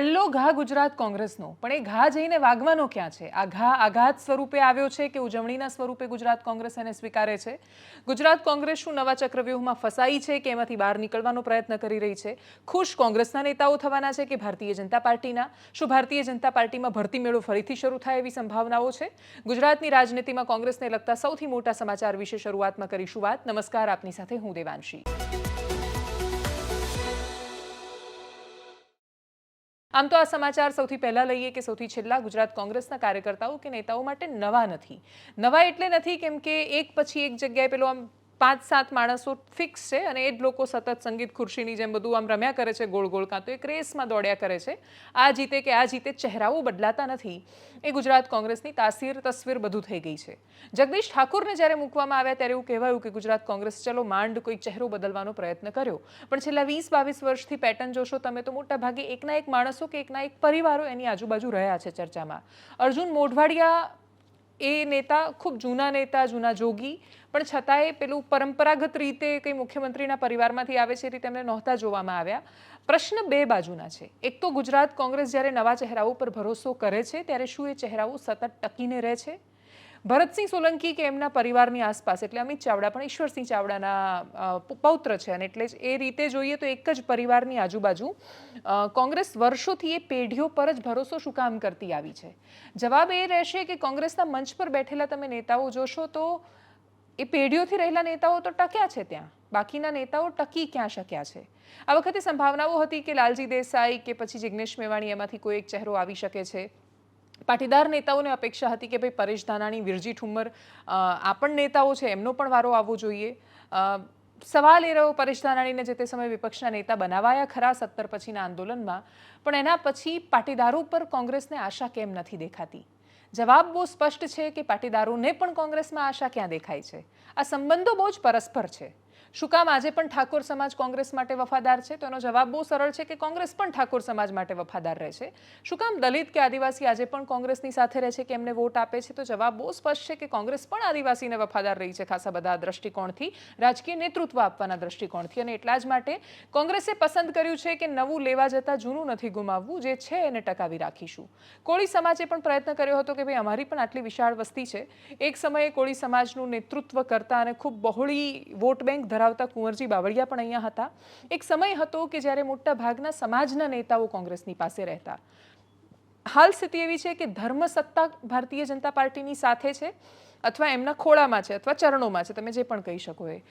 પહેલો ઘા ગુજરાત કોંગ્રેસનો, પણ એ ઘા જઈને વાગવાનો ક્યાં છે? આ ઘા આઘાત સ્વરૂપે આવ્યો છે કે ઉજવણીના સ્વરૂપે ગુજરાત કોંગ્રેસ એને સ્વીકારે છે? ગુજરાત કોંગ્રેસ શું નવા ચક્રવ્યૂહમાં ફસાઈ છે કે એમાંથી બહાર નીકળવાનો પ્રયત્ન કરી રહી છે? ખુશ કોંગ્રેસના નેતાઓ થવાના છે કે ભારતીય જનતા પાર્ટીના? શું ભારતીય જનતા પાર્ટીમાં ભરતી મેળો ફરીથી શરૂ થાય એવી સંભાવનાઓ છે? ગુજરાતની રાજનીતિમાં કોંગ્રેસને લગતા સૌથી મોટા સમાચાર વિશે શરૂઆતમાં કરીશું વાત. નમસ્કાર, આપની સાથે હું દેવાંશી. આમ તો આ સમાચાર સૌથી પહેલા લઈએ કે સૌથી છેલ્લા ગુજરાત કોંગ્રેસના કાર્યકર્તાઓ કે નેતાઓ માટે નવા નથી. નવા એટલે નથી કેમ કે એક પછી એક જગ્યાએ પેલો આમ 5-7 માણસો ફિક્સ છે અને એ જ લોકો સતત સંગીત ખુરશીની જેમ બધું આમ રમ્યા કરે છે, ગોળ ગોળ, કાં તો એક રેસમાં દોડ્યા કરે છે. આ જીતે કે આ જીતે, ચહેરાઓ બદલાતા નથી. એ ગુજરાત કોંગ્રેસની તાસીર તસવીર બધું થઈ ગઈ છે. જગદીશ ઠાકોરને જ્યારે મૂકવામાં આવ્યા ત્યારે એવું કહેવાયું કે ગુજરાત કોંગ્રેસ ચલો માંડ કોઈ ચહેરો બદલવાનો પ્રયત્ન કર્યો, પણ છેલ્લા 20-22 વર્ષથી પેટર્ન જોશો તમે તો મોટા ભાગે એકના એક માણસો કે એકના એક પરિવારો એની આજુબાજુ રહ્યા છે ચર્ચામાં. અર્જુન મોઢવાડિયા એ નેતા ખૂબ જૂના નેતા, જૂના જોગી, પણ છતાંય પેલું પરંપરાગત રીતે કંઈ મુખ્યમંત્રીના પરિવારમાંથી આવે છે એ રીતે એમને નહોતા જોવામાં આવ્યા. પ્રશ્ન બે બાજુના છે. એક તો ગુજરાત કોંગ્રેસ જ્યારે નવા ચહેરાઓ પર ભરોસો કરે છે ત્યારે શું એ ચહેરાઓ સતત ટકીને રહે છે? ભરતસિંહ સોલંકી કે એમના પરિવારની આસપાસ, એટલે અમિત ચાવડા પણ ઈશ્વરસિંહ ચાવડાના પૌત્ર છે અને એટલે જ એ રીતે જોઈએ તો એક જ પરિવારની આજુબાજુ કોંગ્રેસ વર્ષોથી એ પેઢીઓ પર જ ભરોસો શું કામ કરતી આવી છે? જવાબ એ રહેશે કે કોંગ્રેસના મંચ પર બેઠેલા તમે નેતાઓ જોશો તો એ પેઢીઓથી રહેલા નેતાઓ તો ટક્યા છે ત્યાં, બાકીના નેતાઓ ટકી ક્યાં શક્યા છે? આ વખતે સંભાવનાઓ હતી કે લાલજી દેસાઈ કે પછી જિગ્નેશ મેવાણી એમાંથી કોઈ એક ચહેરો આવી શકે છે. પાટીદાર નેતાઓને અપેક્ષા હતી કે ભાઈ પરેશ ધાનાણી, વિરજી ઠુમ્મર આ પણ નેતાઓ છે, એમનો પણ વારો આવવો જોઈએ. સવાલ એ રહ્યો, પરેશ ધાનાણીને જે તે સમયે વિપક્ષના નેતા બનાવાયા ખરા 17 પછીના આંદોલનમાં, પણ એના પછી પાટીદારો પર કોંગ્રેસને આશા કેમ નથી દેખાતી? જવાબ બહુ સ્પષ્ટ છે કે પાટીદારોને પણ કોંગ્રેસમાં આશા ક્યાં દેખાય છે? આ સંબંધો બહુ જ પરસ્પર છે. શું કામ આજે પણ ઠાકોર સમાજ કોંગ્રેસ માટે વફાદાર છે? તો એનો જવાબ બહુ સરળ છે કે કોંગ્રેસ પણ ઠાકોર સમાજ માટે વફાદાર રહે છે. શું કામ દલિત કે આદિવાસી આજે પણ કોંગ્રેસની સાથે રહે છે કે એમને વોટ આપે છે? તો જવાબ બહુ સ્પષ્ટ છે કે કોંગ્રેસ પણ આદિવાસીને વફાદાર રહી છે ખાસા બધા દ્રષ્ટિકોણથી, રાજકીય નેતૃત્વ આપવાના દ્રષ્ટિકોણથી. અને એટલા જ માટે કોંગ્રેસે પસંદ કર્યું છે કે નવું લેવા જતાં જૂનું નથી ગુમાવવું, જે છે એને ટકાવી રાખીશું. કોળી સમાજે પણ પ્રયત્ન કર્યો હતો કે ભાઈ અમારી પણ આટલી વિશાળ વસ્તી છે. એક સમયે કોળી સમાજનું નેતૃત્વ કરતા અને ખૂબ બહોળી વોટ બેંક ધરાવતા કુંવરજી બાવળિયા પણ અહીંયા હતા. એક સમય હતો કે જ્યારે મોટા ભાગના સમાજના નેતાઓ કોંગ્રેસની પાસે રહેતા. હાલ સ્થિતિ એવી છે કે ધર્મ સત્તા ભારતીય જનતા પાર્ટીની સાથે છે અથવા એમના ખોળામાં છે અથવા ચરણોમાં છે, તમે જે પણ કહી શકો એ.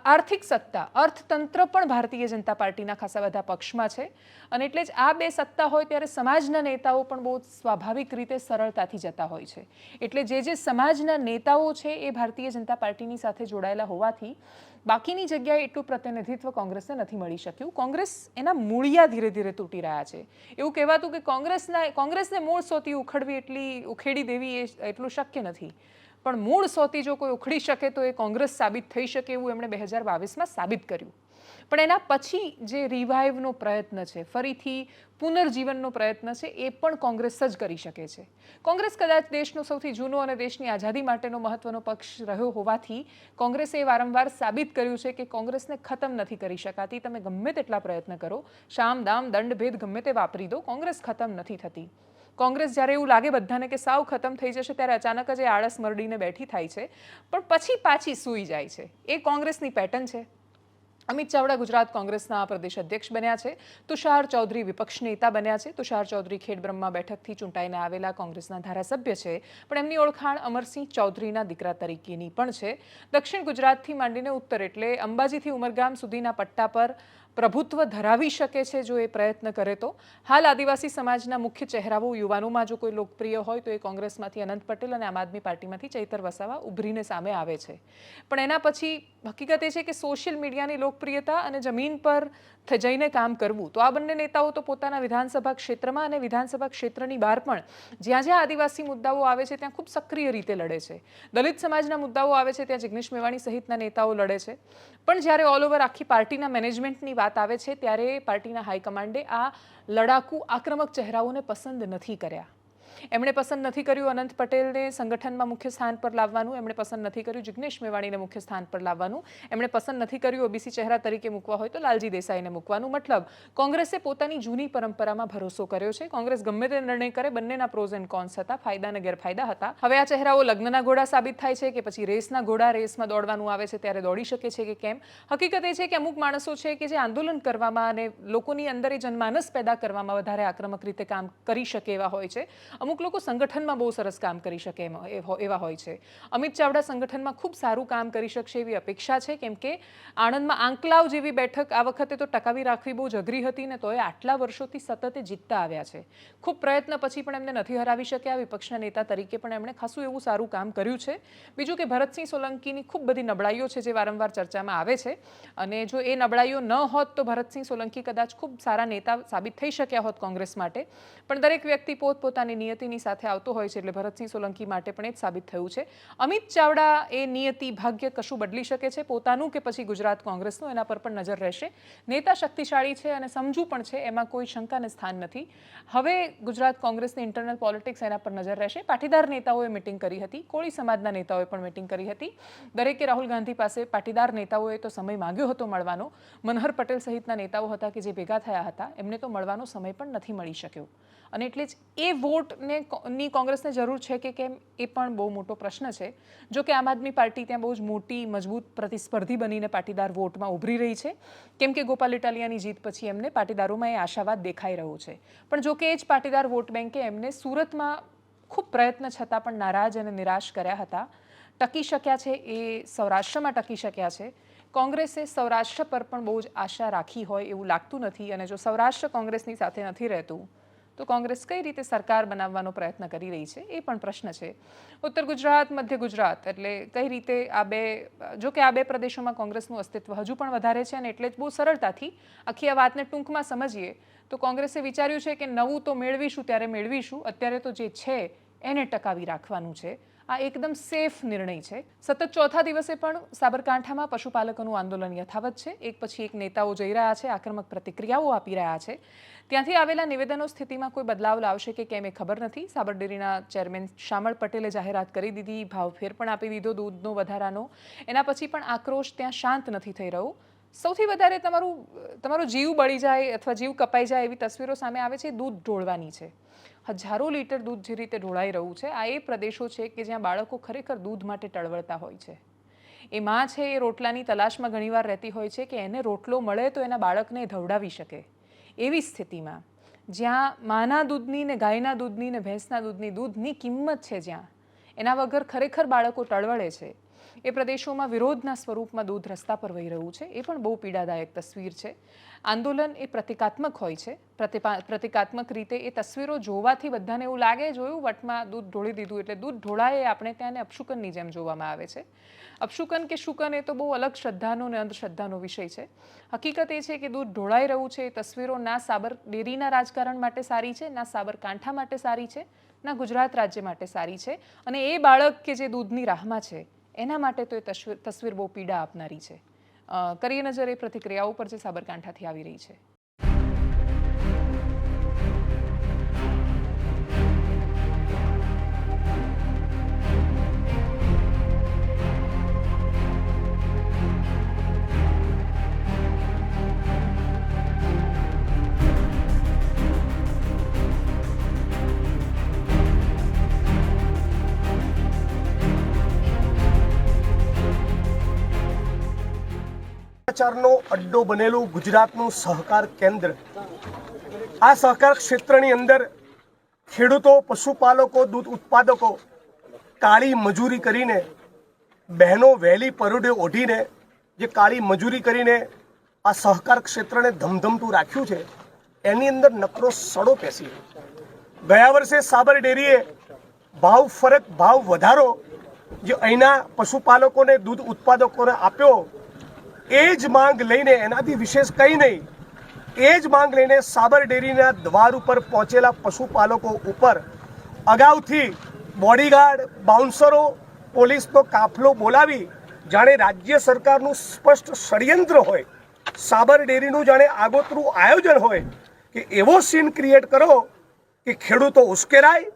આર્થિક સત્તા, અર્થતંત્ર પણ ભારતીય જનતા પાર્ટીના ખાસા બધા પક્ષમાં છે અને એટલે જ આ બે સત્તા હોય ત્યારે સમાજના નેતાઓ પણ બહુ સ્વાભાવિક રીતે સરળતાથી જતા હોય છે. એટલે જે સમાજના નેતાઓ છે એ ભારતીય જનતા પાર્ટીની સાથે જોડાયેલા હોવાથી બાકીની જગ્યાએ એટલું પ્રતિનિધિત્વ કોંગ્રેસને નથી મળી શક્યું. કોંગ્રેસ એના મૂળિયા ધીરે ધીરે તૂટી રહ્યા છે. એવું કહેવાતું કે કોંગ્રેસને મૂળ સોતી ઉખેડી દેવી એ એટલું શક્ય નથી, પણ મૂળ સોતી જો કોઈ ઉખડી શકે તો એ કોંગ્રેસ સાબિત થઈ શકે એવું એમણે 2022માં સાબિત કર્યું. પણ એના પછી જે રિવાઇવનો પ્રયત્ન છે, ફરીથી પુનર્જીવનનો પ્રયત્ન છે, એ પણ કોંગ્રેસ જ કરી શકે છે. કોંગ્રેસ કદાચ દેશનો સૌથી જૂનો અને દેશની આઝાદી માટેનો મહત્વનો પક્ષ રહ્યો હોવાથી કોંગ્રેસે વારંવાર સાબિત કર્યું છે કે કોંગ્રેસને ખતમ નથી કરી શકાતી. તમે ગમે તેટલા પ્રયત્ન કરો, શામ દામ દંડ ભેદ ગમે તે વાપરી દો, કોંગ્રેસ ખતમ નથી થતી. કોંગ્રેસ જ્યારે એવું લાગે બધાને કે સાવ ખતમ થઈ જશે ત્યારે અચાનક જ એ આળસ મરડીને બેઠી થાય છે, પણ પછી પાછી સૂઈ જાય છે. એ કોંગ્રેસની પેટર્ન છે. અમિત ચાવડા ગુજરાત કોંગ્રેસના પ્રદેશ અધ્યક્ષ બન્યા છે. તુષાર ચૌધરી વિપક્ષ નેતા બન્યા છે. તુષાર ચૌધરી ખેડબ્રહ્મા બેઠકથી ચૂંટાઈને આવેલા કોંગ્રેસના ધારાસભ્ય છે, પણ એમની ઓળખાણ અમરસિંહ ચૌધરીના દીકરા તરીકેની પણ છે. દક્ષિણ ગુજરાતથી માંડીને ઉત્તર એટલે અંબાજીથી ઉમરગામ સુધીના પટ્ટા પર પ્રભુત્વ ધરાવી શકે છે જો એ પ્રયત્ન કરે તો. હાલ આદિવાસી સમાજના મુખ્ય ચહેરાઓ યુવાનોમાં જો કોઈ લોકપ્રિય હોય તો એ કોંગ્રેસમાંથી અનંત પટેલ અને આમ આદમી પાર્ટીમાંથી ચૈતર વસાવા ઉભરીને સામે આવે છે. પણ એના પછી હકીકત એ છે કે સોશિયલ મીડિયાની લોકપ્રિયતા અને જમીન પર જઈને કામ કરવું, તો આ બંને નેતાઓ તો પોતાના વિધાનસભા ક્ષેત્રમાં અને વિધાનસભા ક્ષેત્રની બહાર પણ જ્યાં જ્યાં આદિવાસી મુદ્દાઓ આવે છે ત્યાં ખૂબ સક્રિય રીતે લડે છે. દલિત સમાજના મુદ્દાઓ આવે છે ત્યાં જિગ્નેશ મેવાણી સહિતના નેતાઓ લડે છે. પણ જ્યારે ઓલ ઓવર આખી પાર્ટીના મેનેજમેન્ટની વાત આવે છે ત્યારે પાર્ટીના હાઈકમાન્ડે આ લડાકુ આક્રમક ચહેરાઓને પસંદ નથી કર્યા. એમણે પસંદ નથી કર્યું અનંત પટેલને સંગઠનમાં મુખ્ય સ્થાન પર લાવવાનું, એમણે પસંદ નથી કર્યું જિગ્નેશ મેવાણીને મુખ્ય સ્થાન પર લાવવાનું, એમણે પસંદ નથી કર્યું ઓબીસી ચહેરા તરીકે મૂકવા હોય તો લાલજી દેસાઈને મૂકવાનું. મતલબ કોંગ્રેસે પોતાની જૂની પરંપરામાં ભરોસો કર્યો છે. કોંગ્રેસ ગમે તે નિર્ણય કરે બંનેના પ્રોઝ એન્ડ કોન્સ હતા, ફાયદા અને ગેરફાયદા હતા. હવે આ ચહેરાઓ લગ્નના ઘોડા સાબિત થાય છે કે પછી રેસના ઘોડા, રેસમાં દોડવાનું આવે છે ત્યારે દોડી શકે છે કે કેમ. હકીકત એ છે કે અમુક માણસો છે કે જે આંદોલન કરવામાં અને લોકોની અંદર એ જનમાનસ પેદા કરવામાં વધારે આક્રમક રીતે કામ કરી શકે એવા હોય છે. અમુક લોકો સંગઠનમાં બહુ સરસ કામ કરી શકે એવા હોય છે. અમિત ચાવડા સંગઠનમાં ખૂબ સારું કામ કરી શકશે એવી અપેક્ષા છે, કેમ કે આણંદમાં આંકલાવ જેવી બેઠક આ વખતે તો ટકાવી રાખવી બહુ જ અઘરી હતી ને તોય આટલા વર્ષોથી સતત જીતતા આવ્યા છે. ખૂબ પ્રયત્ન પછી પણ એમને નથી હરાવી શક્યા. વિપક્ષના નેતા તરીકે પણ એમણે ખાસું એવું સારું કામ કર્યું છે. બીજું કે ભરતસિંહ સોલંકીની ખૂબ બધી નબળાઈઓ છે જે વારંવાર ચર્ચામાં આવે છે, અને જો એ નબળાઈઓ ન હોત તો ભરતસિંહ સોલંકી કદાચ ખૂબ સારા નેતા સાબિત થઈ શક્યા હોત કોંગ્રેસ માટે. પણ દરેક વ્યક્તિ પોતપોતાની નિયતિની સાથે આવતો હોય છે, એટલે ભરતસિંહ સોલંકી માટે પણ એ જ સાબિત થયું છે. અમિત ચાવડા એ નિયતિ ભાગ્ય કશું બદલી શકે છે, પોતાનું કે પછી ગુજરાત કોંગ્રેસનું, એના પર પણ નજર રહેશે. નેતા શક્તિશાળી છે અને સમજુ પણ છે, એમાં કોઈ શંકાને સ્થાન નથી. હવે ગુજરાત કોંગ્રેસની ઇન્ટરનલ પોલિટિક્સ એના પર નજર રહેશે. પાટીદાર નેતાઓએ મિટિંગ કરી હતી, કોળી સમાજના નેતાઓએ પણ મિટિંગ કરી હતી. દરેકે રાહુલ ગાંધી પાસે પાટીદાર નેતાઓએ તો સમય માંગ્યો હતો મળવાનો. મનહર પટેલ સહિતના નેતાઓ હતા કે જે ભેગા થયા હતા, એમને તો મળવાનો સમય પણ નથી મળી શક્યો. અને એટલે જ એ વોટની કોંગ્રેસને જરૂર છે કે કેમ એ પણ બહુ મોટો પ્રશ્ન છે. જો કે આમ આદમી પાર્ટી ત્યાં બહુ જ મોટી મજબૂત પ્રતિસ્પર્ધી બનીને પાટીદાર વોટમાં ઉભરી રહી છે, કેમ કે ગોપાલ ઇટાલિયાની જીત પછી એમને પાટીદારોમાં એ આશાવાદ દેખાઈ રહ્યો છે. પણ જો કે એ જ પાટીદાર વોટ બેન્કે એમને સુરતમાં ખૂબ પ્રયત્ન છતાં પણ નારાજ અને નિરાશ કર્યા હતા. ટકી શક્યા છે એ સૌરાષ્ટ્રમાં ટકી શક્યા છે. કોંગ્રેસે સૌરાષ્ટ્ર પર પણ બહુ જ આશા રાખી હોય એવું લાગતું નથી, અને જો સૌરાષ્ટ્ર કોંગ્રેસની સાથે નથી રહેતું તો કોંગ્રેસ કઈ રીતે સરકાર બનાવવાનો પ્રયત્ન કરી રહી છે એ પણ પ્રશ્ન છે. ઉત્તર ગુજરાત, મધ્ય ગુજરાત, એટલે કઈ રીતે આ બે, જો કે આ બે પ્રદેશોમાં કોંગ્રેસનું અસ્તિત્વ હજુ પણ વધારે છે, અને એટલે જ બહુ સરળતાથી આખી આ વાતને ટૂંકમાં સમજીએ તો કોંગ્રેસે વિચાર્યું છે કે નવું તો મેળવીશું ત્યારે મેળવીશું, અત્યારે તો જે છે એને ટકાવી રાખવાનું છે. આ એકદમ સેફ નિર્ણય છે. સતત ચોથા દિવસે પણ સાબરકાંઠામાં પશુપાલકોનું આંદોલન યથાવત છે. એક પછી એક નેતાઓ જઈ રહ્યા છે, આક્રમક પ્રતિક્રિયાઓ આપી રહ્યા છે. ત્યાંથી આવેલા નિવેદનો સ્થિતિમાં કોઈ બદલાવ લાવશે કે કેમ એ ખબર નથી. સાબર ડેરીના ચેરમેન શામળ પટેલે જાહેરાત કરી દીધી, ભાવફેર પણ આપી દીધો દૂધનો વધારાનો. એના પછી પણ આક્રોશ ત્યાં શાંત નથી થઈ રહ્યો. સૌથી વધારે તમારો જીવ બળી જાય અથવા જીવ કપાઈ જાય એવી તસવીરો સામે આવે છે દૂધ ઢોળવાની છે. હજારો લીટર દૂધ જે રીતે ઢોળાઈ રહ્યું છે, આ એ પ્રદેશો છે કે જ્યાં બાળકો ખરેખર દૂધ માટે ટળવળતા હોય છે. એ માં છે એ રોટલાની તલાશમાં ઘણીવાર રહેતી હોય છે કે એને રોટલો મળે તો એના બાળકને ધવડાવી શકે. એવી સ્થિતિમાં જ્યાં માના દૂધની ને ગાયના દૂધની ને ભેંસના દૂધની કિંમત છે, જ્યાં એના વગર ખરેખર બાળકો ટળવળે છે, એ પ્રદેશોમાં વિરોધના સ્વરૂપમાં દૂધ રસ્તા પર વહી રહ્યું છે. એ પણ બહુ પીડાદાયક તસવીર છે. આંદોલન એ પ્રતિકાત્મક હોય છે. પ્રતિકાત્મક રીતે એ તસવીરો જોવાથી બધાને એવું લાગે, જોયું વટમાં દૂધ ઢોળી દીધું એટલે દૂધ ઢોળાય, આપણે ત્યાંને અપશુકનની જેમ જોવામાં આવે છે. અપશુકન કે શુકન એ તો બહુ અલગ શ્રદ્ધાનો અને અંધશ્રદ્ધાનો વિષય છે. હકીકત એ છે કે દૂધ ઢોળાઈ રહ્યું છે. એ તસવીરો ના સાબર ડેરીના રાજકારણ માટે સારી છે, ના સાબરકાંઠા માટે સારી છે, ના ગુજરાત રાજ્ય માટે સારી છે, અને એ બાળક કે જે દૂધની રાહમાં છે એના માટે તો એ તસવીર બહુ પીડા આપનારી છે. કરીએ નજર એ પ્રતિક્રિયાઓ પર જે સાબરકાંઠાથી આવી રહી છે. નો અડ્ડો બનેલું ગુજરાતનું સહકાર કેન્દ્ર. આ સહકાર ક્ષેત્રની અંદર ખેડૂતો, પશુપાલકો, દૂધ ઉત્પાદકો કાળી મજૂરી કરીને, બહેનો વહેલી પરોઢે ઓઢીને જે કાળી મજૂરી કરીને આ સહકાર ક્ષેત્રને ધમધમતું રાખ્યું છે, એની અંદર નકરો સડો પેસી. ગયા વર્ષે સાબર ડેરીએ ભાવ વધારો જે અહીંના પશુપાલકોને, દૂધ ઉત્પાદકોને આપ્યો, એ જ માંગ લઈને, એનાથી વિશેષ કંઈ નહીં, એ જ માંગ લઈને સાબર ડેરીના દ્વાર ઉપર પહોંચેલા પશુપાલકો ઉપર અગાઉથી બોડીગાર્ડ, બાઉન્સરો, પોલીસનો કાફલો બોલાવી જાણે રાજ્ય સરકારનું સ્પષ્ટ ષડયંત્ર હોય, સાબર ડેરીનું જાણે આગોતરું આયોજન હોય કે એવો સીન ક્રિએટ કરો કે ખેડૂતો ઉશ્કેરાય,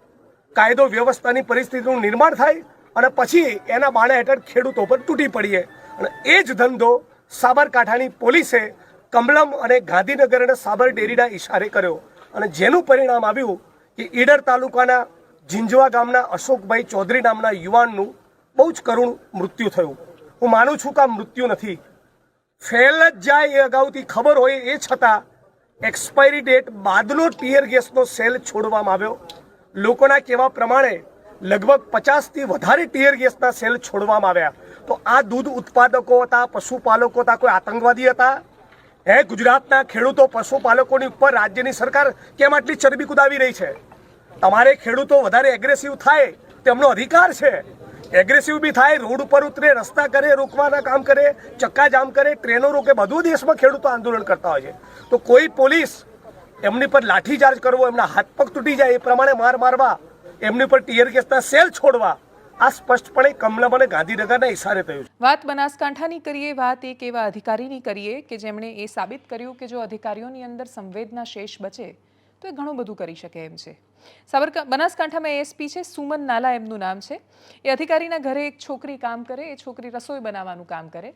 કાયદો વ્યવસ્થાની પરિસ્થિતિનું નિર્માણ થાય અને પછી એના બાણા હેઠળ ખેડૂતો પર તૂટી પડીએ. અને એ જ ધંધો સાબરકાંઠાની પોલીસે કમલમ અને ગાંધીનગર અને સાબર ડેરીના ઇશારે કર્યો અને જેનું પરિણામ આવ્યું કે ઈડર તાલુકાના ઝીંઝવા ગામના અશોકભાઈ ચૌધરી નામના યુવાનનું બહુ જ કરુણ મૃત્યુ થયું. હું માનું છું કે આ મૃત્યુ નથી, ફેલ જ જાય એ અગાઉથી ખબર હોય એ છતાં એક્સપાયરી ડેટ બાદનો ટીયર ગેસનો સેલ છોડવામાં આવ્યો. લોકોના કહેવા પ્રમાણે લગભગ 50થી વધારે ટીયર ગેસના સેલ છોડવામાં આવ્યા. તો આ દૂધ ઉત્પાદકો હતા, પશુપાલકો હતા, કોઈ આતંકવાદી હતા? ગુજરાતના ખેડૂતો પશુપાલકોની ઉપર રાજ્યની સરકાર કેમ આટલી ચરબી કુદાવી રહી છે? તમારે ખેડૂતો વધારે એગ્રેસિવ થાય તેમનો અધિકાર છે. એગ્રેસિવ બી થાય, રોડ ઉપર ઉતરે, રસ્તા કરે, રોકવાના કામ કરે, ચક્કાજામ કરે, ટ્રેનો રોકે, બધું દેશમાં ખેડૂતો આંદોલન કરતા હોય છે. તો કોઈ પોલીસ એમની પર લાઠીચાર્જ કરવો, એમના હાથ પગ તૂટી જાય એ પ્રમાણે માર મારવા, એમની પર ટીયર ગેસના સેલ છોડવા, આ સ્પષ્ટપણે કમલમ અને ગાંધીનગરના ઇશારે થયું છે. વાત બનાસકાંઠાની કરીએ, વાત એક એવા અધિકારીની કરીએ કે જેમણે એ સાબિત કર્યું કે જો અધિકારીઓની અંદર સંવેદના શેષ બચે તો એ ઘણું બધું કરી શકે એમ છે. બનાસકાંઠામાં એએસપી છે, સુમન નાલા એમનું નામ છે. એ અધિકારીના ઘરે એક છોકરી કામ કરે, એ છોકરી રસોઈ બનાવવાનું કામ કરે.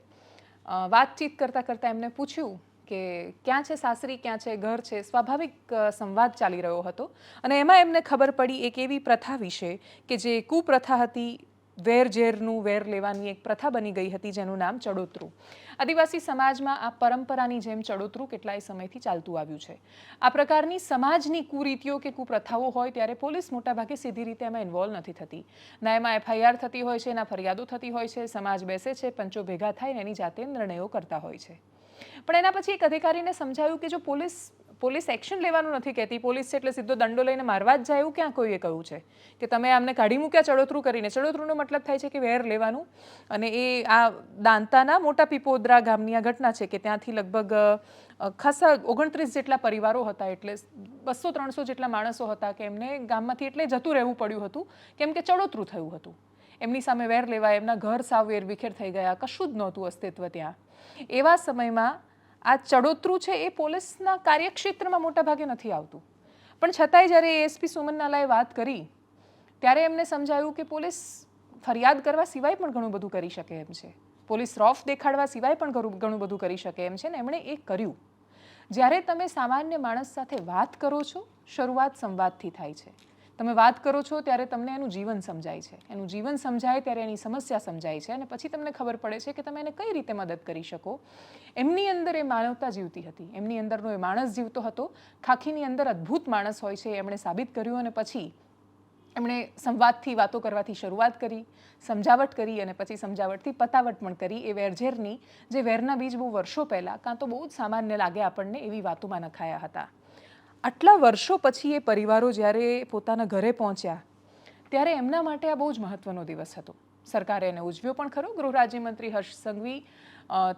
વાતચીત કરતાં કરતાં એમને પૂછ્યું કે ક્યાં છે સાસરી, ક્યાં છે ઘર છે. સ્વાભાવિક સંવાદ ચાલી રહ્યો હતો અને એમાં એમને ખબર પડી એક એવી પ્રથા વિશે કે જે કુપ્રથા હતી, વેર ઝેરનું વેર લેવાની એક પ્રથા બની ગઈ હતી જેનું નામ ચડોતરું. આદિવાસી સમાજમાં આ પરંપરાની જેમ ચડોતરું કેટલાય સમયથી ચાલતું આવ્યું છે. આ પ્રકારની સમાજની કુરીતિઓ કે કુપ્રથાઓ હોય ત્યારે પોલીસ મોટાભાગે સીધી રીતે એમાં ઇન્વોલ્વ નથી થતી. ના એમાં એફઆઈઆર થતી હોય છે, ના ફરિયાદો થતી હોય છે. સમાજ બેસે છે, પંચો ભેગા થાય એની જાતે નિર્ણયો કરતા હોય છે. પણ એના પછી એક અધિકારીને સમજાયું કે જો પોલીસ એક્શન લેવાનું નથી કહેતી, પોલીસ છે એટલે સીધો દંડો લઈને મારવા જ જાય એવું ક્યાં કોઈએ કહ્યું છે કે તમે આમને કાઢી મૂક્યા ચડોતરું કરીને. ચડોતરુંનો મતલબ થાય છે કે વેર લેવાનું. અને એ આ દાંતાના મોટા પીપોદરા ગામની આ ઘટના છે કે ત્યાંથી લગભગ ખાસા 29 જેટલા પરિવારો હતા, એટલે 200-300 જેટલા માણસો હતા કે એમને ગામમાંથી એટલે જતું રહેવું પડ્યું હતું કેમ કે ચડોતરું થયું હતું. એમની સામે વેર લેવાય, એમના ઘર સાવ વેરવિખેર થઈ ગયા, કશું જ નહોતું અસ્તિત્વ ત્યાં. એવા સમયમાં આ ચડોતરું છે એ પોલીસના કાર્યક્ષેત્રમાં મોટાભાગે નથી આવતું. પણ છતાંય જ્યારે એએસપી સુમન નાલાએ વાત કરી ત્યારે એમને સમજાયું કે પોલીસ ફરિયાદ કરવા સિવાય પણ ઘણું બધું કરી શકે એમ છે. પોલીસ રોફ દેખાડવા સિવાય પણ ઘણું બધું કરી શકે એમ છે ને એમણે એ કર્યું. જ્યારે તમે સામાન્ય માણસ સાથે વાત કરો છો, શરૂઆત સંવાદથી થાય છે. તમે વાત કરો છો ત્યારે તમને એનું જીવન સમજાય છે. એનું જીવન સમજાય ત્યારે એની સમસ્યા સમજાય છે અને પછી તમને ખબર પડે છે કે તમે એને કઈ રીતે મદદ કરી શકો. એમની અંદર એ માનવતા જીવતી હતી, એમની અંદરનો એ માણસ જીવતો હતો. ખાખીની અંદર અદ્ભુત માણસ હોય છે એમણે સાબિત કર્યું અને પછી એમણે સંવાદથી વાતો કરવાથી શરૂઆત કરી, સમજાવટ કરી અને પછી સમજાવટથી પતાવટ પણ કરી. એ વેરઝેરની જે વેરના બીજ બહુ વર્ષો પહેલાં કાં તો બહુ જ સામાન્ય લાગે આપણને એવી વાતોમાં નખાયા હતા. આટલા વર્ષો પછી એ પરિવારો જ્યારે પોતાના ઘરે પહોંચ્યા ત્યારે એમના માટે આ બહુ જ મહત્વનો દિવસ હતો. સરકારે એને ઉજવ્યો પણ ખરો. ગૃહ રાજ્યમંત્રી હર્ષ સંઘવી,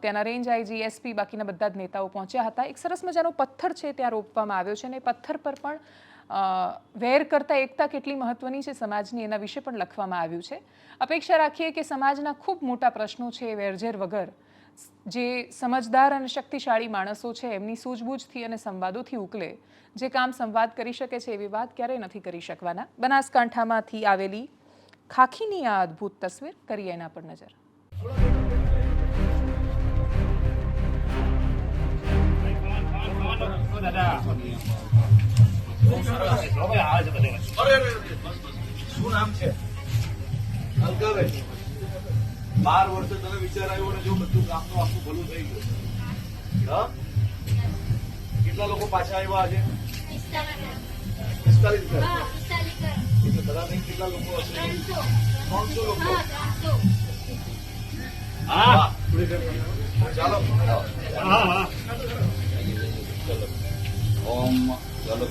ત્યાંના રેન્જ આઈજી, એસપી, બાકીના બધા જ નેતાઓ પહોંચ્યા હતા. એક સરસ મજાનો પથ્થર છે ત્યાં રોપવામાં આવ્યો છે અને એ પથ્થર પર પણ વેર કરતાં એકતા કેટલી મહત્વની છે સમાજની એના વિશે પણ લખવામાં આવ્યું છે. અપેક્ષા રાખીએ કે સમાજના ખૂબ મોટા પ્રશ્નો છે એ વેરઝેર વગર જે સમજદાર અને શક્તિશાળી માણસો છે એમની સૂઝબૂઝથી અને સંવાદોથી ઉકલે. જે કામ સંવાદ કરી શકે છે એવી વાત ક્યારેય નથી કરી શકવાના. બનાસકાંઠામાંથી આવેલી ખાખીની આ અદ્ભુત તસવીર, કરીએ એના પર નજર. શું નામ છે? 12 વર્ષે તને વિચાર આવ્યો ને જો બધું ગામનું આખું ભલું થઈ ગયું. કેટલા લોકો પાછા આવ્યા આજે? 45 ઘર. એટલે બધા નહીં, કેટલા લોકો હશે? 300 લોકો. હા, ચાલો. હા. ઓમ ચાલો.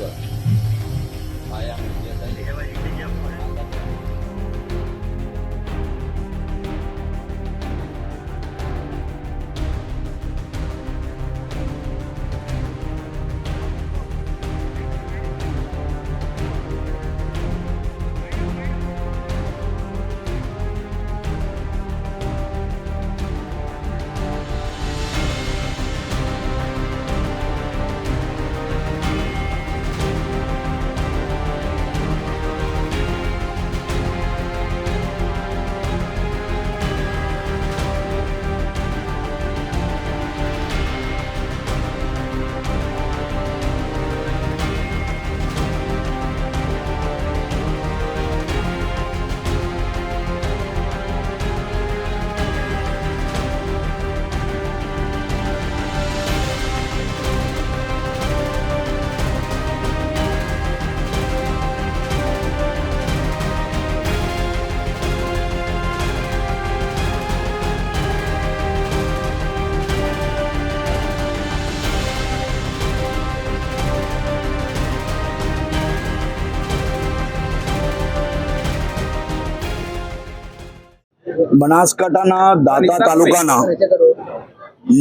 બનાસકાંઠાના દાતા તાલુકાના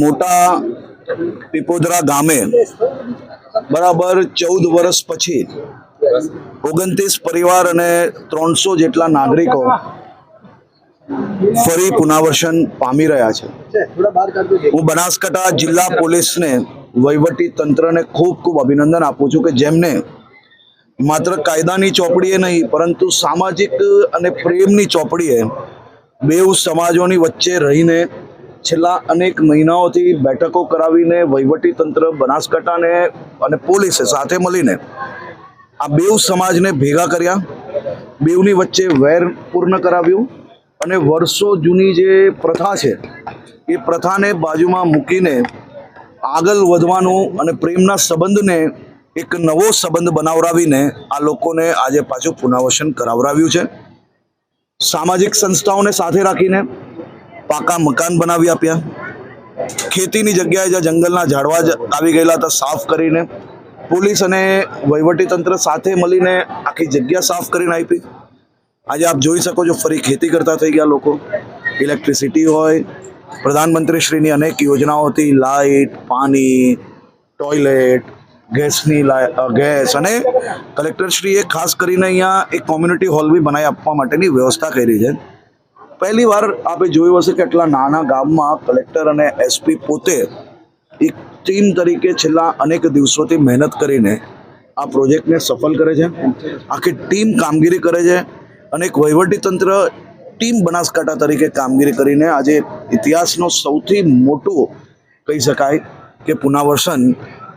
મોટા પીપોદરા ગામે બરાબર 14 વર્ષ પછી 29 પરિવાર અને 300 જેટલા નાગરિકો ફરી પુનર્વસન પામી રહ્યા છે. હું બનાસકાંઠા જિલ્લા પોલીસને, વહીવટી તંત્રને ખૂબ ખૂબ અભિનંદન આપું છું કે જેમને માત્ર કાયદાની ચોપડીએ નહીં પરંતુ સામાજિક અને પ્રેમની ચોપડીએ બેઉ સમાજોની વચ્ચે રહીને છેલ્લા અનેક મહિનાઓથી બેઠકો કરાવીને વહીવટી તંત્ર બનાસકાંઠાને અને પોલીસે સાથે મળીને આ બેઉ સમાજને ભેગા કર્યા, બેઉની વચ્ચે વેર પૂર્ણ કરાવ્યું અને વર્ષો જૂની જે પ્રથા છે એ પ્રથાને બાજુમાં મૂકીને આગળ વધવાનું અને પ્રેમના સંબંધને એક નવો સંબંધ બનાવરાવીને આ લોકોને આજે પાછું પુનર્વસન કરાવરાવ્યું છે. સામાજિક સંસ્થાઓને સાથે રાખીને પાકા મકાન બનાવી આપ્યા, ખેતીની જગ્યાએ જ્યાં જંગલના ઝાડવા આવી ગયેલા હતા સાફ કરીને, પોલીસ અને વહીવટી તંત્ર સાથે મળીને આખી જગ્યા સાફ કરીને આપી. આજે આપ જોઈ શકો છો ફરી ખેતી કરતા થઈ ગયા લોકો. ઇલેક્ટ્રિસિટી હોય, પ્રધાનમંત્રીશ્રીની અનેક યોજનાઓથી લાઇટ, પાણી, ટોયલેટ, ગેસ અને કલેક્ટરશ્રીએ ખાસ કરીને અહીંયા એક કોમ્યુનિટી હોલ બી બનાવી આપવા માટેની વ્યવસ્થા કરી છે. પહેલી વાર આપણે જોયું હશે કે આટલા નાના ગામમાં કલેક્ટર અને એસપી પોતે એક ટીમ તરીકે છેલ્લા અનેક દિવસોથી મહેનત કરીને આ પ્રોજેક્ટને સફળ કરે છે. આખી ટીમ કામગીરી કરે છે અને એક વહીવટી તંત્ર ટીમ બનાસકાંઠા તરીકે કામગીરી કરીને આજે ઇતિહાસનો સૌથી મોટું કહી શકાય કે પુનર્વસન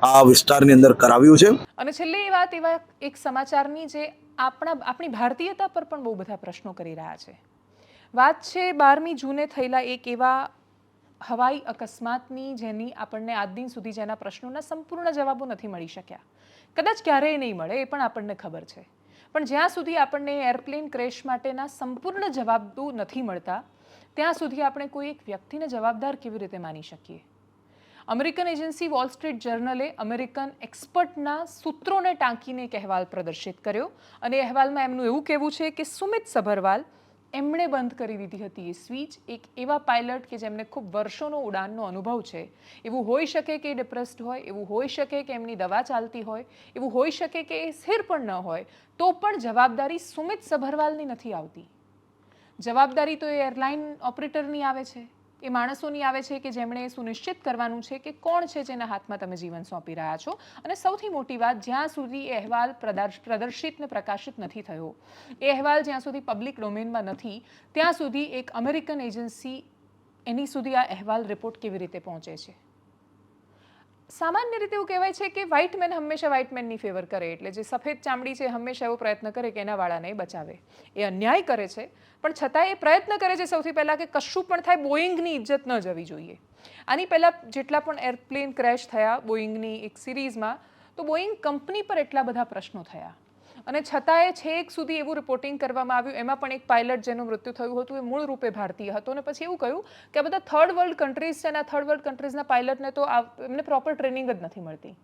આ વિસ્તારની અંદર કરાવ્યું છે. અને છેલ્લે એ વાત એવા એક સમાચારની જે આપણી ભારતીયતા પર પણ બહુ બધા પ્રશ્નો કરી રહ્યા છે. વાત છે 12મી જૂને થયેલા એક એવા હવાઈ અકસ્માતની જેની આપણને આજ દિન સુધી જેના પ્રશ્નોના સંપૂર્ણ જવાબો નથી મળી શક્યા. કદાચ ક્યારેય નહીં મળે એ પણ આપણને ખબર છે. પણ જ્યાં સુધી આપણને એરપ્લેન ક્રેશ માટેના સંપૂર્ણ જવાબો નથી મળતા ત્યાં સુધી આપણે કોઈ એક વ્યક્તિને જવાબદાર કેવી રીતે માની શકીએ? અમેરિકન એજન્સી વોલ સ્ટ્રીટ જર્નલે અમેરિકન એક્સપર્ટના સૂત્રોને ટાંકીને એક અહેવાલ પ્રદર્શિત કર્યો અને એ અહેવાલમાં એમનું એવું કહેવું છે કે સુમિત સભરવાલ એમણે બંધ કરી દીધી હતી એ સ્વિચ. એક એવા પાયલટ કે જેમને ખૂબ વર્ષોનો ઉડાનનો અનુભવ છે. એવું હોઈ શકે કે એ ડિપ્રેસ્ડ હોય, એવું હોઈ શકે કે એમની દવા ચાલતી હોય, એવું હોઈ શકે કે એ સ્થિર પણ ન હોય, તો પણ જવાબદારી સુમિત સભરવાલની નથી આવતી. જવાબદારી તો એ એરલાઇન ઓપરેટરની આવે છે, એ માણસોની આવે છે કે જેમણે એ સુનિશ્ચિત કરવાનું છે કે કોણ છે જેના હાથમાં તમે જીવન સોંપી રહ્યા છો. અને સૌથી મોટી વાત, જ્યાં સુધી એ અહેવાલ પ્રદર્શિત ને પ્રકાશિત નથી થયો, એ અહેવાલ જ્યાં સુધી પબ્લિક ડોમેનમાં નથી, ત્યાં સુધી એક અમેરિકન એજન્સી એની સુધી આ અહેવાલ રિપોર્ટ કેવી રીતે પહોંચે છે? સામાન્ય રીતે એવું કહેવાય છે કે વ્હાઇટ મેન હંમેશા વ્હાઇટ મેનની ફેવર કરે, એટલે જે સફેદ ચામડી છે હંમેશા એવો પ્રયત્ન કરે કે એના વાળાને બચાવે. એ અન્યાય કરે છે પણ છતાં એ પ્રયત્ન કરે છે સૌથી પહેલાં કે કશું પણ થાય બોઈંગની ઇજ્જત ન જવી જોઈએ. આની પહેલાં જેટલા પણ એરપ્લેન ક્રેશ થયા બોઈંગની એક સિરીઝમાં, તો બોઈંગ કંપની પર એટલા બધા પ્રશ્નો થયા અને છતાંય છેક સુધી એવું રિપોર્ટિંગ કરવામાં આવ્યું. એમાં પણ એક પાયલટ જેનું મૃત્યુ થયું હતું એ મૂળ રૂપે ભારતીય હતો અને પછી એવું કહ્યું કે આ બધા થર્ડ વર્લ્ડ કન્ટ્રીઝ છે અને આ થર્ડ વર્લ્ડ કન્ટ્રીઝના પાયલટને તો એમને પ્રોપર ટ્રેનિંગ જ નથી મળતી,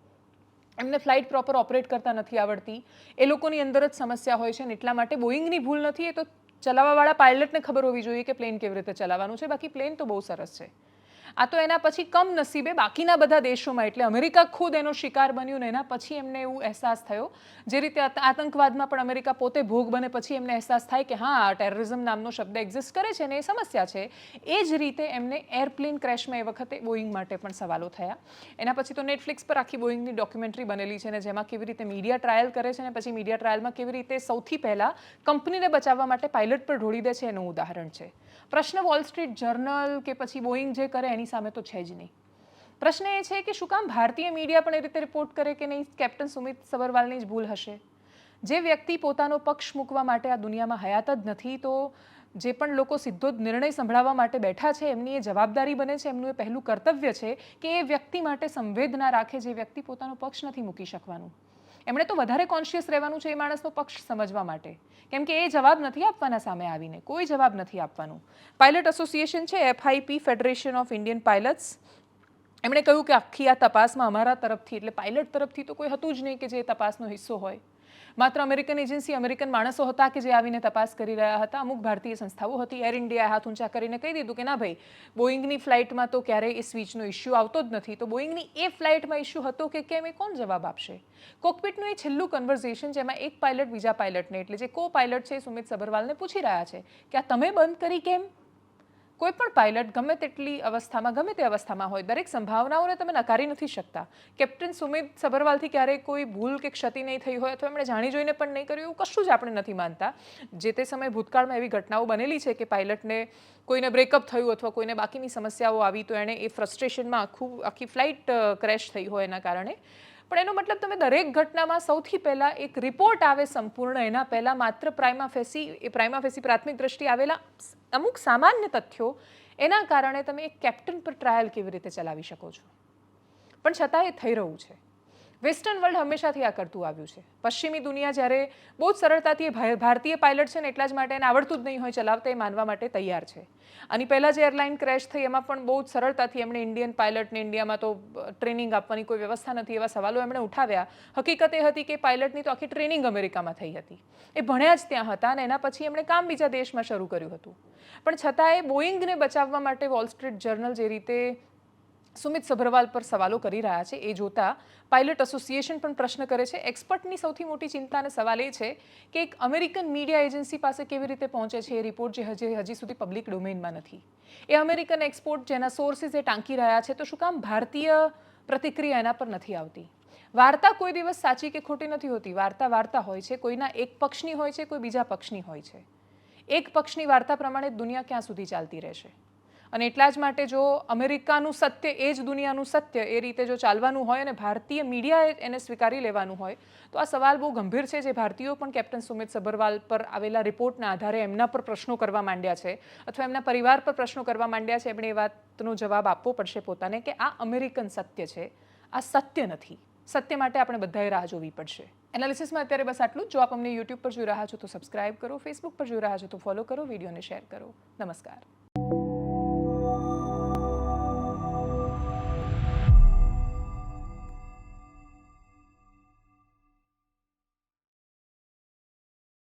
એમને ફ્લાઇટ પ્રોપર ઓપરેટ કરતા નથી આવડતી, એ લોકોની અંદર જ સમસ્યા હોય છે ને એટલા માટે બોઈંગની ભૂલ નથી. એ તો ચલાવવાવાળા પાયલટને ખબર હોવી જોઈએ કે પ્લેન કેવી રીતે ચલાવવાનું છે. બાકી પ્લેન તો બહુ સરસ છે. આ તો એના પછી કમનસીબે બાકીના બધા દેશોમાં, એટલે અમેરિકા ખુદ એનો શિકાર બન્યું ને એના પછી એમને એવું અહેસાસ થયો, જે રીતે આતંકવાદમાં પણ અમેરિકા પોતે ભોગ બને પછી એમને અહેસાસ થાય કે હા, ટેરરિઝમ નામનો શબ્દ એક્ઝિસ્ટ કરે છે ને એ સમસ્યા છે. એ જ રીતે એમને એરપ્લેન ક્રેશમાં એ વખતે બોઈંગ માટે પણ સવાલો થયા. એના પછી તો નેટફ્લિક્સ પર આખી બોઈંગની ડોક્યુમેન્ટરી બનેલી છે ને જેમાં કેવી રીતે મીડિયા ટ્રાયલ કરે છે ને પછી મીડિયા ટ્રાયલમાં કેવી રીતે સૌથી પહેલાં કંપનીને બચાવવા માટે પાયલટ પર ઢોળી દે છે એનું ઉદાહરણ છે. પ્રશ્ન વોલ સ્ટ્રીટ જર્નલ કે પછી બોઈંગ જે કરે એની સામે તો છે જ નહીં. પ્રશ્ન એ છે કે શું કામ ભારતીય મીડિયા પણ એ રીતે રિપોર્ટ કરે કે નહીં કેપ્ટન સુમિત સભરવાલની જ ભૂલ હશે? જે વ્યક્તિ પોતાનો પક્ષ મૂકવા માટે આ દુનિયામાં હયાત જ નથી, તો જે પણ લોકો સીધો જ નિર્ણય સંભળાવવા માટે બેઠા છે એમની એ જવાબદારી બને છે, એમનું એ પહેલું કર્તવ્ય છે કે એ વ્યક્તિ માટે સંવેદના રાખે જે વ્યક્તિ પોતાનો પક્ષ નથી મૂકી શકવાનું. એમણે તો વધારે કોન્શિયસ રહેવાનું છે એ માણસનો પક્ષ સમજવા માટે, કેમ કે એ જવાબ નથી આપવાના સામે આવીને, કોઈ જવાબ નથી આપવાનું. પાયલટ એસોસિએશન છે FIP, federation of Indian pilots, એમણે કહ્યું કે આખી આ તપાસમાં અમારા તરફથી, એટલે પાયલટ તરફથી તો કોઈ હતું જ નહીં કે જે તપાસનો હિસ્સો હોય. માત્ર અમેરિકન એજન્સી, અમેરિકન માણસો હતા કે જે આવીને તપાસ કરી રહ્યા હતા. અમુક ભારતીય સંસ્થાઓ હતી. એર ઇન્ડિયાએ હાથ ઊંચા કરીને કહી દીધું કે ના ભાઈ, બોઈંગની ફ્લાઇટમાં તો ક્યારેય એ સ્વિચનો ઇસ્યુ આવતો જ નથી. તો બોઈંગની એ ફ્લાઇટમાં ઇસ્યુ હતો કે કેમ, એ કોણ જવાબ આપશે? કોકપિટનું એ છેલ્લું કન્વર્ઝેશન જેમાં એક પાયલટ બીજા પાયલટને, એટલે જે કો પાયલટ છે સુમિત સબરવાલને પૂછી રહ્યા છે કે આ તમે બંધ કરી કેમ? કોઈ પણ પાયલટ ગમે તેટલી અવસ્થામાં, ગમે તે અવસ્થામાં હોય, દરેક સંભાવનાઓને તમે નકારી નથી શકતા. કેપ્ટન સુમિત સબરવાલથી ક્યારેય કોઈ ભૂલ કે ક્ષતિ નહીં થઈ હોય અથવા એમણે જાણી જોઈને પણ નહીં કર્યું, એવું કશું જ આપણે નથી માનતા. જે તે સમયે ભૂતકાળમાં એવી ઘટનાઓ બનેલી છે કે પાયલટને કોઈને બ્રેકઅપ થયું અથવા કોઈને બાકીની સમસ્યાઓ આવી તો એણે એ ફ્રસ્ટ્રેશનમાં આખી ફ્લાઇટ ક્રેશ થઈ હોય એના કારણે. પણ એનો મતલબ તમે દરેક ઘટનામાં સૌથી પહેલાં એક રિપોર્ટ આવે સંપૂર્ણ, એના પહેલાં માત્ર પ્રાઇમા ફેસી પ્રાથમિક દ્રષ્ટિએ આવેલા અમુક સામાન્ય તથ્યો, એના કારણે તમે એક કેપ્ટન પર ટ્રાયલ કેવી રીતે ચલાવી શકો છો? પણ છતાં એ થઈ રહ્યું છે. વેસ્ટર્ન વર્લ્ડ હંમેશાથી આ કરતું આવ્યું છે. પશ્ચિમી દુનિયા જ્યારે બહુ જ સરળતાથી ભારતીય પાયલટ છે ને એટલા જ માટે એને આવડતું જ નહીં હોય ચલાવતા, એ માનવા માટે તૈયાર છે. આની પહેલાં જે એરલાઇન ક્રેશ થઈ એમાં પણ બહુ જ સરળતાથી એમણે ઇન્ડિયન પાયલટને ઇન્ડિયામાં તો ટ્રેનિંગ આપવાની કોઈ વ્યવસ્થા નથી, એવા સવાલો એમણે ઉઠાવ્યા. હકીકત એ હતી કે પાયલટની તો આખી ટ્રેનિંગ અમેરિકામાં થઈ હતી. એ ભણ્યા જ ત્યાં હતા અને એના પછી એમણે કામ બીજા દેશમાં શરૂ કર્યું હતું. પણ છતાં એ બોઈંગને બચાવવા માટે વોલ સ્ટ્રીટ જર્નલ જે રીતે સુમિત સબરવાલ પર સવાલો કરી રહ્યા છે એ જોતા પાયલટ એસોસિએશન પણ પ્રશ્ન કરે છે. એક્સપર્ટની સૌથી મોટી ચિંતા અને સવાલ એ છે કે એક અમેરિકન મીડિયા એજન્સી પાસે કેવી રીતે પહોંચે છે એ રિપોર્ટ જે હજી સુધી પબ્લિક ડોમેઇનમાં નથી. એ અમેરિકન એક્સપોર્ટ જેના સોર્સિસ એ ટાંકી રહ્યા છે, તો શું કામ ભારતીય પ્રતિક્રિયા એના પર નથી આવતી? વાર્તા કોઈ દિવસ સાચી કે ખોટી નથી હોતી. વાર્તા હોય છે, કોઈના એક પક્ષની હોય છે, કોઈ બીજા પક્ષની હોય છે. એક પક્ષની વાર્તા પ્રમાણે દુનિયા ક્યાં સુધી ચાલતી રહેશે? અને એટલા જ માટે જો અમેરિકાનું સત્ય એ જ દુનિયાનું સત્ય, એ રીતે જો ચાલવાનું હોય અને ભારતીય મીડિયાએ એને સ્વીકારી લેવાનું હોય, તો આ સવાલ બહુ ગંભીર છે. જે ભારતીયો પણ કેપ્ટન સુમિત સબરવાલ પર આવેલા રિપોર્ટના આધારે એમના પર પ્રશ્નો કરવા માંડ્યા છે અથવા એમના પરિવાર પર પ્રશ્નો કરવા માંડ્યા છે, એમણે એ વાતનો જવાબ આપવો પડશે પોતાને કે આ અમેરિકન સત્ય છે, આ સત્ય નથી. સત્ય માટે આપણે બધાએ રાહ જોવી પડશે. એનાલિસિસમાં અત્યારે બસ આટલું જ. જો આપ અમને યુટ્યુબ પર જોઈ રહ્યા છો તો સબસ્ક્રાઇબ કરો, ફેસબુક પર જોઈ રહ્યા છો તો ફોલો કરો, વિડીયોને શેર કરો. નમસ્કાર.